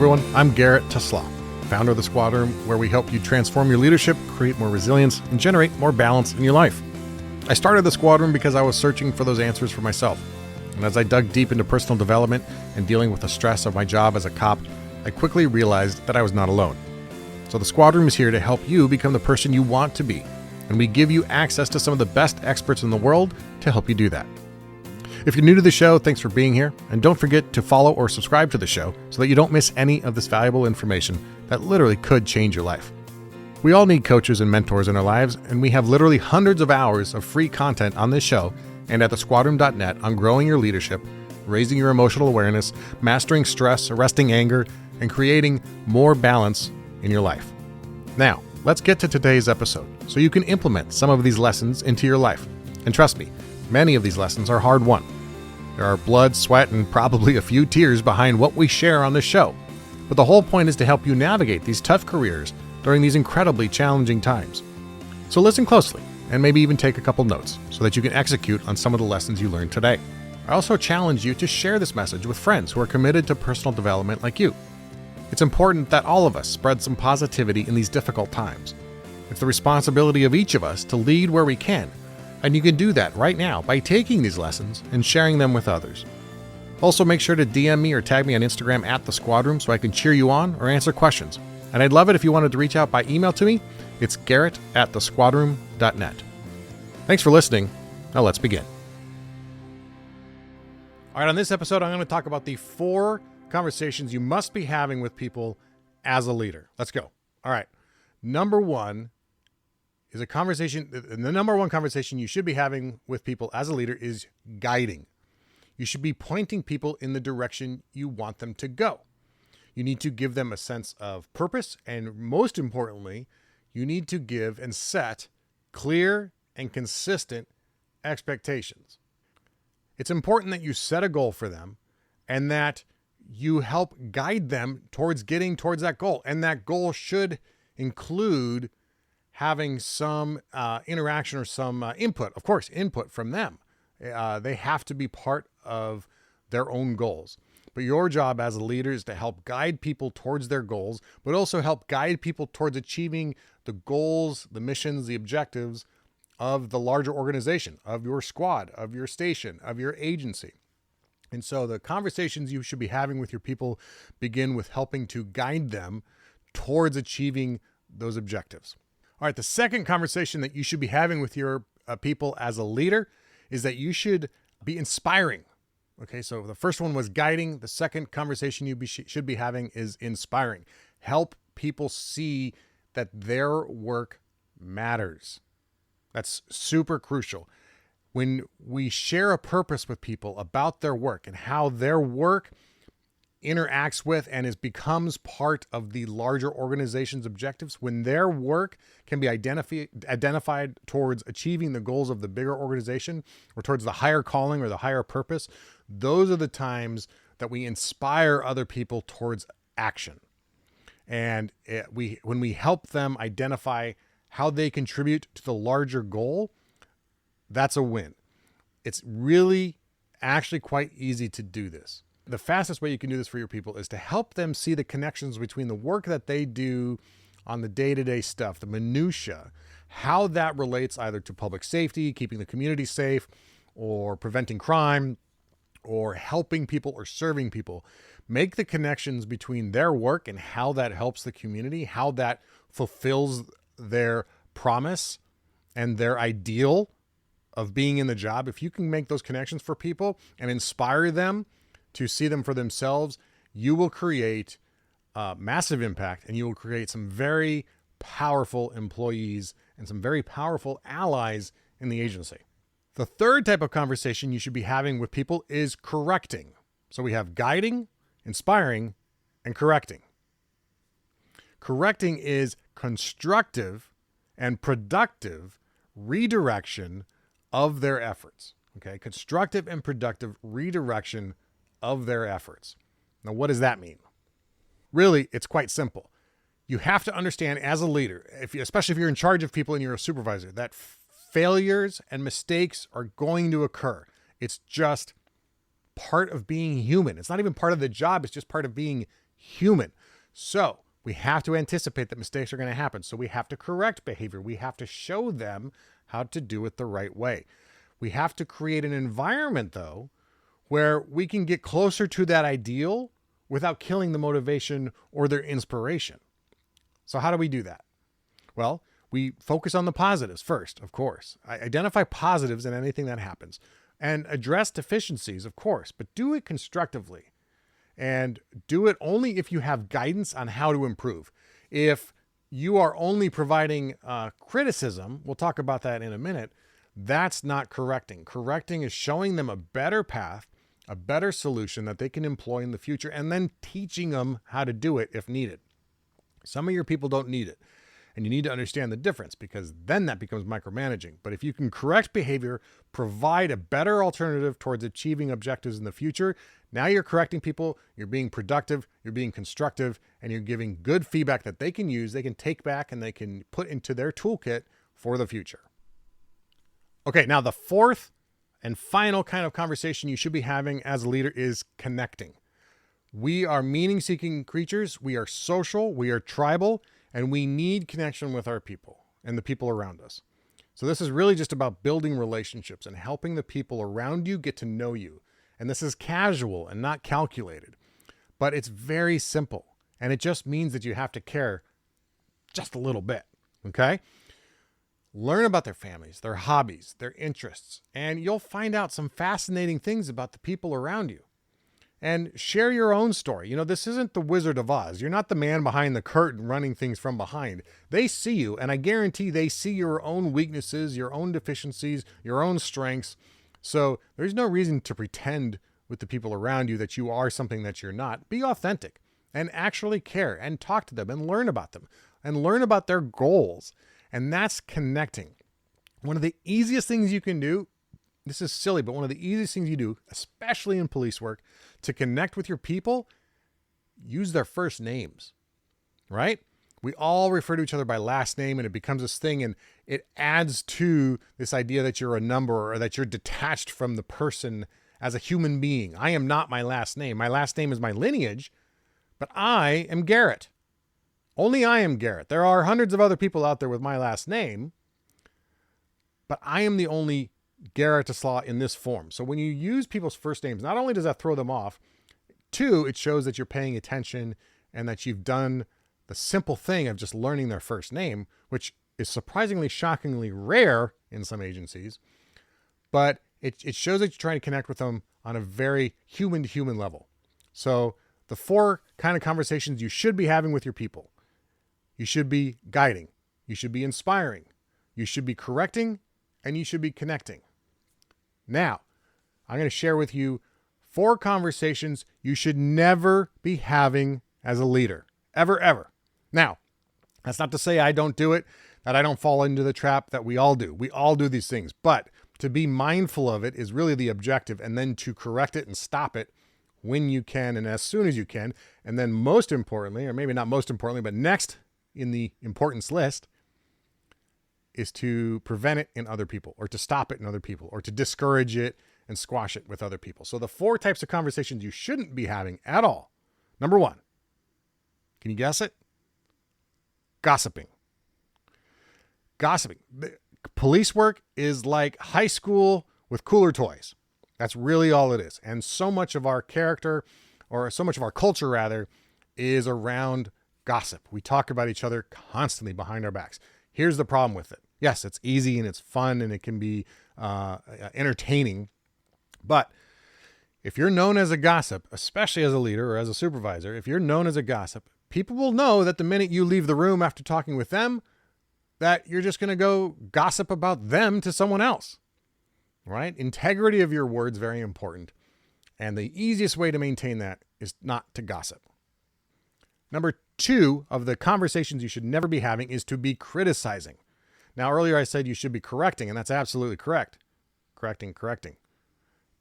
everyone. I'm Garrett Tesla, founder of the Squad Room, where we help you transform your leadership, create more resilience, and generate more balance in your life. I started the Squad Room because I was searching for those answers for myself. And as I dug deep into personal development and dealing with the stress of my job as a cop, I quickly realized that I was not alone. So the Squad Room is here to help you become the person you want to be. And we give you access to some of the best experts in the world to help you do that. If you're new to the show, thanks for being here. And don't forget to follow or subscribe to the show so that you don't miss any of this valuable information that literally could change your life. We all need coaches and mentors in our lives, and we have literally hundreds of hours of free content on this show and at thesquadroom.net on growing your leadership, raising your emotional awareness, mastering stress, arresting anger, and creating more balance in your life. Now, let's get to today's episode so you can implement some of these lessons into your life. And trust me, many of these lessons are hard-won. There are blood, sweat, and probably a few tears behind what we share on this show. But the whole point is to help you navigate these tough careers during these incredibly challenging times. So listen closely and maybe even take a couple notes so that you can execute on some of the lessons you learned today. I also challenge you to share this message with friends who are committed to personal development like you. It's important that all of us spread some positivity in these difficult times. It's the responsibility of each of us to lead where we can. And you can do that right now by taking these lessons and sharing them with others. Also, make sure to DM me or tag me on Instagram at The Squad Room so I can cheer you on or answer questions. And I'd love it if you wanted to reach out by email to me. It's garrett@thesquadroom.net. Thanks for listening. Now let's begin. All right, on this episode, I'm going to talk about the 4 conversations you must be having with people as a leader. Let's go. All right. Number 1 is a conversation. The number 1 conversation you should be having with people as a leader is guiding. You should be pointing people in the direction you want them to go. You need to give them a sense of purpose. And most importantly, you need to give and set clear and consistent expectations. It's important that you set a goal for them and that you help guide them towards getting towards that goal. And that goal should include having some interaction or some input, of course, input from them. They have to be part of their own goals. But your job as a leader is to help guide people towards their goals, but also help guide people towards achieving the goals, the missions, the objectives of the larger organization, of your squad, of your station, of your agency. And so the conversations you should be having with your people begin with helping to guide them towards achieving those objectives. All right, the second conversation that you should be having with your people as a leader is that you should be inspiring. Okay, so the first one was guiding. The second conversation you should be having is inspiring. Help people see that their work matters. That's super crucial. When we share a purpose with people about their work and how their work interacts with and becomes part of the larger organization's objectives, when their work can be identified towards achieving the goals of the bigger organization or towards the higher calling or the higher purpose, those are the times that we inspire other people towards action. And when we help them identify how they contribute to the larger goal, that's a win. It's really actually quite easy to do this. The fastest way you can do this for your people is to help them see the connections between the work that they do on the day-to-day stuff, the minutia, how that relates either to public safety, keeping the community safe, or preventing crime, or helping people or serving people. Make the connections between their work and how that helps the community, how that fulfills their promise and their ideal of being in the job. If you can make those connections for people and inspire them to see them for themselves, you will create massive impact and you will create some very powerful employees and some very powerful allies in the agency. The third type of conversation you should be having with people is correcting. So we have guiding, inspiring, and correcting. Correcting is constructive and productive redirection of their efforts. Okay, constructive and productive redirection of their efforts. Now, what does that mean? Really, it's quite simple. You have to understand as a leader, especially if you're in charge of people and you're a supervisor, that failures and mistakes are going to occur. It's just part of being human. It's not even part of the job. It's just part of being human. So we have to anticipate that mistakes are going to happen. So we have to correct behavior. We have to show them how to do it the right way. We have to create an environment, though, where we can get closer to that ideal without killing the motivation or their inspiration. So how do we do that? Well, we focus on the positives first, of course. Identify positives in anything that happens and address deficiencies, of course, but do it constructively. And do it only if you have guidance on how to improve. If you are only providing criticism, we'll talk about that in a minute, that's not correcting. Correcting is showing them a better path, a better solution that they can employ in the future, and then teaching them how to do it if needed. Some of your people don't need it, and you need to understand the difference, because then that becomes micromanaging. But if you can correct behavior, provide a better alternative towards achieving objectives in the future, now you're correcting people, you're being productive, you're being constructive, and you're giving good feedback that they can use, they can take back, and they can put into their toolkit for the future. Okay, now the fourth and final kind of conversation you should be having as a leader is connecting. We are meaning-seeking creatures, we are social, we are tribal, and we need connection with our people and the people around us. So this is really just about building relationships and helping the people around you get to know you. And this is casual and not calculated, but it's very simple. And it just means that you have to care just a little bit, okay? Learn about their families, their hobbies, their interests, and you'll find out some fascinating things about the people around you. And share your own story. You know, this isn't the Wizard of Oz. You're not the man behind the curtain running things from behind. They see you, and I guarantee they see your own weaknesses, your own deficiencies, your own strengths. So there's no reason to pretend with the people around you that you are something that you're not. Be authentic and actually care and talk to them and learn about them and learn about their goals. And that's connecting. One of the easiest things you can do, this is silly, but one of the easiest things you do, especially in police work, to connect with your people, use their first names, right? We all refer to each other by last name, and it becomes this thing, and it adds to this idea that you're a number or that you're detached from the person as a human being. I am not my last name. My last name is my lineage, but I am Garrett. Only I am Garrett. There are hundreds of other people out there with my last name, but I am the only Garrett Aslaw in this form. So when you use people's first names, not only does that throw them off, two, it shows that you're paying attention and that you've done the simple thing of just learning their first name, which is surprisingly, shockingly rare in some agencies. But it shows that you're trying to connect with them on a very human-to-human level. So the four kind of conversations you should be having with your people. You should be guiding. You should be inspiring. You should be correcting, and you should be connecting. Now, I'm going to share with you 4 conversations you should never be having as a leader. Ever, ever. Now, that's not to say I don't do it, that I don't fall into the trap that we all do. We all do these things. But to be mindful of it is really the objective, and then to correct it and stop it when you can and as soon as you can. And then most importantly, or maybe not most importantly, but next in the importance list, is to prevent it in other people, or to stop it in other people, or to discourage it and squash it with other people. So the 4 types of conversations you shouldn't be having at all. Number 1, can you guess it? Gossiping. Gossiping. Police work is like high school with cooler toys. That's really all it is. And so much of our character, or so much of our culture rather, is around gossip. We talk about each other constantly behind our backs. Here's the problem with it. Yes, it's easy and it's fun and it can be entertaining. But if you're known as a gossip, especially as a leader or as a supervisor, if you're known as a gossip, people will know that the minute you leave the room after talking with them, that you're just going to go gossip about them to someone else, right? Integrity of your words, very important. And the easiest way to maintain that is not to gossip. Number 2 of the conversations you should never be having is to be criticizing. Now, earlier I said you should be correcting, and that's absolutely correct. Correcting.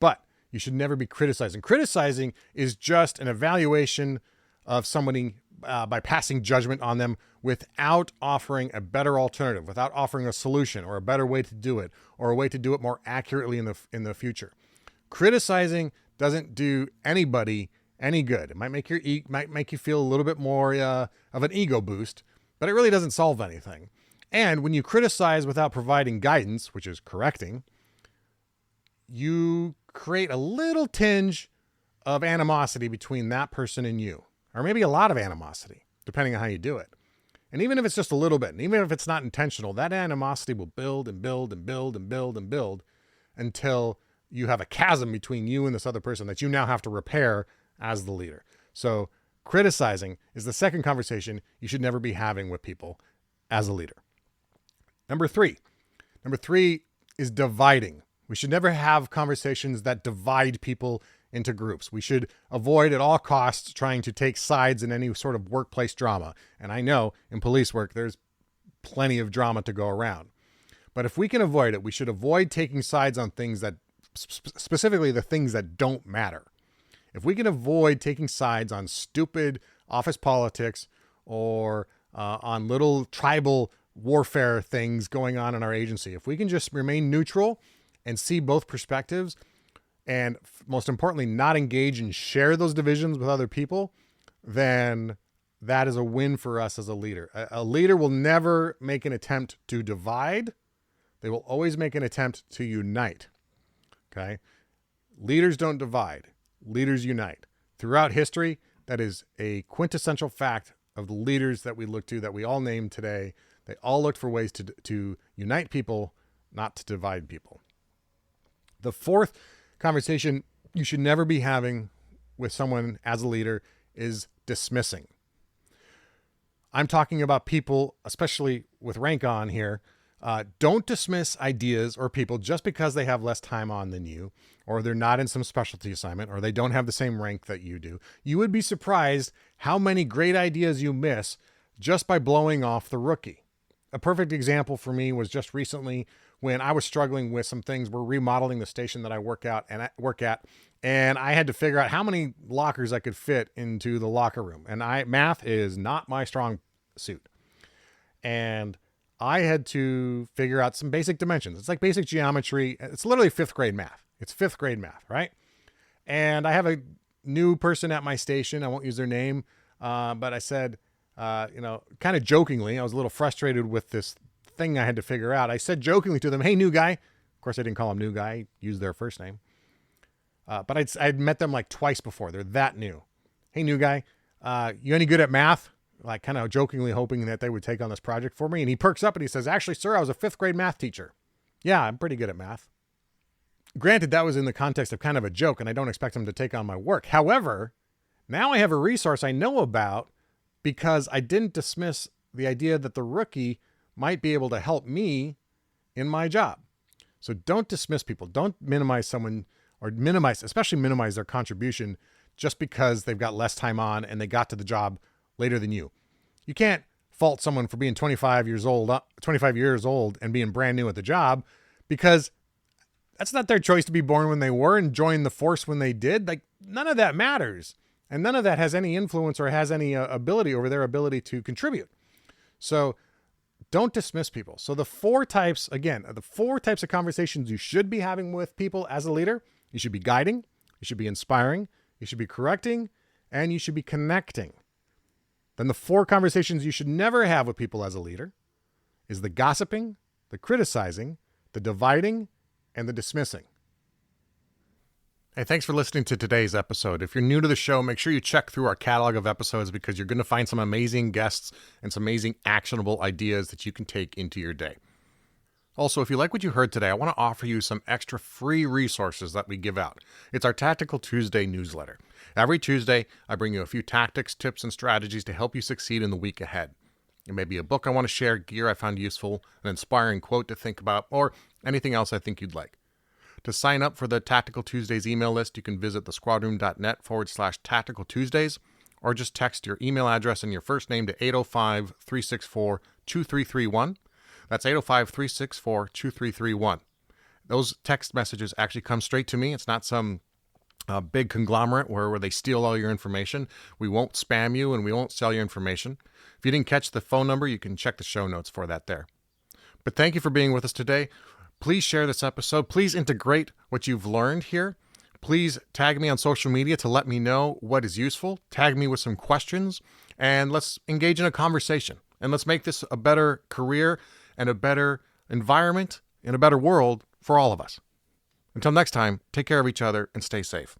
But you should never be criticizing. Criticizing is just an evaluation of somebody by passing judgment on them without offering a better alternative, without offering a solution or a better way to do it, or a way to do it more accurately in the future. Criticizing doesn't do anybody any good. It might make you feel a little bit more of an ego boost, but it really doesn't solve anything. And when you criticize without providing guidance, which is correcting, you create a little tinge of animosity between that person and you, or maybe a lot of animosity, depending on how you do it. And even if it's just a little bit, and even if it's not intentional, that animosity will build and build and build and build and build until you have a chasm between you and this other person that you now have to repair as the leader. So criticizing is the second conversation you should never be having with people as a leader. Number three is dividing. We should never have conversations that divide people into groups. We should avoid at all costs trying to take sides in any sort of workplace drama. And I know in police work, there's plenty of drama to go around. But if we can avoid it, we should avoid taking sides on things that, specifically the things that don't matter. If we can avoid taking sides on stupid office politics or on little tribal warfare things going on in our agency, if we can just remain neutral and see both perspectives, and most importantly, not engage and share those divisions with other people, then that is a win for us as a leader. A leader will never make an attempt to divide. They will always make an attempt to unite. Okay? Leaders don't divide. Leaders unite. Throughout history, that is a quintessential fact of the leaders that we look to, that we all name today. They all looked for ways to unite people, not to divide people. The fourth conversation you should never be having with someone as a leader is dismissing. I'm talking about people, especially with rank on here. Don't dismiss ideas or people just because they have less time on than you, or they're not in some specialty assignment, or they don't have the same rank that you do. You would be surprised how many great ideas you miss just by blowing off the rookie. A perfect example for me was just recently when I was struggling with some things. We're remodeling the station that I work at, and I had to figure out how many lockers I could fit into the locker room. And math is not my strong suit. And I had to figure out some basic dimensions. It's like basic geometry. It's literally fifth grade math. It's fifth grade math, right? And I have a new person at my station. I won't use their name, but I said, kind of jokingly, I was a little frustrated with this thing I had to figure out. I said jokingly to them, "Hey, new guy." Of course, I didn't call him new guy. I used their first name. But I'd met them like twice before. They're that new. "Hey, new guy, you any good at math?" Like kind of jokingly hoping that they would take on this project for me. And he perks up and he says, "Actually, sir, I was a fifth grade math teacher." "Yeah, I'm pretty good at math." Granted, that was in the context of kind of a joke, and I don't expect him to take on my work. However, now I have a resource I know about because I didn't dismiss the idea that the rookie might be able to help me in my job. So don't dismiss people. Don't minimize someone, or especially minimize their contribution just because they've got less time on and they got to the job later than you. You can't fault someone for being 25 years old and being brand new at the job, because that's not their choice to be born when they were and join the force when they did. Like, none of that matters. And none of that has any influence or has any ability over their ability to contribute. So don't dismiss people. So the four types of conversations you should be having with people as a leader: you should be guiding, you should be inspiring, you should be correcting, and you should be connecting. Then the four conversations you should never have with people as a leader is the gossiping, the criticizing, the dividing, and the dismissing. Hey, thanks for listening to today's episode. If you're new to the show, make sure you check through our catalog of episodes, because you're going to find some amazing guests and some amazing actionable ideas that you can take into your day. Also, if you like what you heard today, I want to offer you some extra free resources that we give out. It's our Tactical Tuesday newsletter. Every Tuesday, I bring you a few tactics, tips, and strategies to help you succeed in the week ahead. It may be a book I want to share, gear I found useful, an inspiring quote to think about, or anything else I think you'd like. To sign up for the Tactical Tuesdays email list, you can visit thesquadroom.net/Tactical Tuesdays, or just text your email address and your first name to 805-364-2331. That's 805-364-2331. Those text messages actually come straight to me. It's not some big conglomerate where they steal all your information. We won't spam you and we won't sell your information. If you didn't catch the phone number, you can check the show notes for that there. But thank you for being with us today. Please share this episode. Please integrate what you've learned here. Please tag me on social media to let me know what is useful. Tag me with some questions, and let's engage in a conversation. And let's make this a better career and a better environment and a better world for all of us. Until next time, take care of each other and stay safe.